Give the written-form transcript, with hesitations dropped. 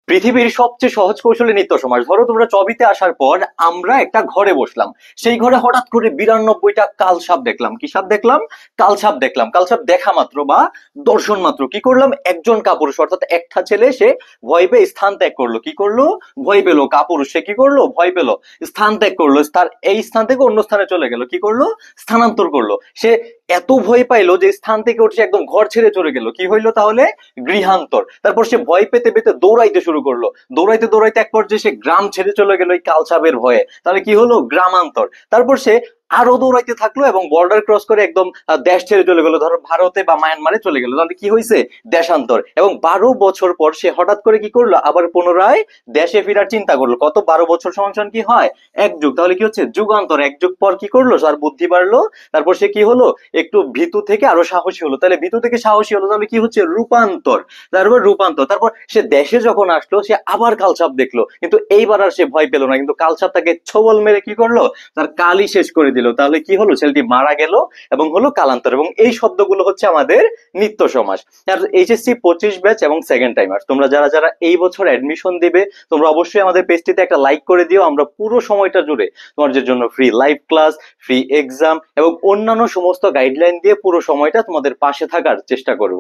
পৃথিবীর সবচেয়ে সহজ কৌশলে নিত্য সমাজ। ধরো তোমরা চবিতে আসার পর আমরা একটা ঘরে বসলাম, সেই ঘরে হঠাৎ করে 92টা কাল সাপ দেখলাম। কি সাপ দেখলাম? কাল সাপ দেখলাম। কাল সাপ দেখা মাত্র বা দর্শন মাত্র কি করলাম, একজন কাপুরুষ অর্থাৎ একটা ছেলে সে ভয় পেয়ে স্থান ত্যাগ করলো। কি করলো? ভয় পেলো। কাপুরুষ সে কি করলো? ভয় পেলো, স্থান ত্যাগ করলো। তার এই স্থান থেকে অন্য স্থানে চলে গেল। কি করলো? স্থানান্তর করলো। সে এত ভয় পাইলো যে স্থান থেকে উঠে একদম ঘর ছেড়ে চলে গেল। কি হইলো তাহলে? গৃহান্তর। তারপর সে ভয় পেতে পেতে দৌড়াইতে শুরু করলো। দৌড়াইতে দৌড়াইতে এক পর্যায়ে সে গ্রাম ছেড়ে চলে গেল এই কালসাপের ভয়ে। তাহলে কি হলো? গ্রামান্তর। তারপর সে আরো দৌড়াইতে থাকলো এবং বর্ডার ক্রস করে একদম দেশ ছেড়ে চলে গেল, ধরো ভারতে বা মায়ানমারে চলে গেল। তাহলে কি হয়েছে? দেশান্তর। এবং 12 বছর পর সে হঠাৎ করে কি করলো? আবার পুনরায় দেশে ফেরার চিন্তা করলো। কত? 12 বছর সমান সমান কি হয়? 1 যুগ। তাহলে কি হচ্ছে? যুগান্তর। 1 যুগ পর কি করলো? তার বুদ্ধি বাড়লো। তারপর সে কি হলো? একটু ভীতু থেকে আরো সাহসী হলো। তাহলে ভীতু থেকে সাহসী হলো, তাহলে কি হচ্ছে? রূপান্তর। তারপর রূপান্তর। তারপর সে দেশে যখন আসলো সে আবার কালসাপ দেখলো, কিন্তু এইবার আর সে ভয় পেল না, কিন্তু কালসাপ তাকে ছোবল মেরে কি করলো? তার কালই শেষ করে দিল। তাহলে কি হলো? ছেলেটি মারা গেল এবং হলো কালান্তর। এবং এই শব্দগুলো হচ্ছে আমাদের নিত্য সমাস। আর এইচএসসি 25 ব্যাচ এবং সেকেন্ড টাইমার, তোমরা যারা যারা এই বছর অ্যাডমিশন দিবে তোমরা অবশ্যই আমাদের পেজটিতে একটা লাইক করে দিও। আমরা পুরো সময়টা জুড়ে তোমাদের জন্য free live class, free exam এবং অন্যান্য সমস্ত গাইডলাইন দিয়ে পুরো সময়টা তোমাদের পাশে থাকার চেষ্টা করব।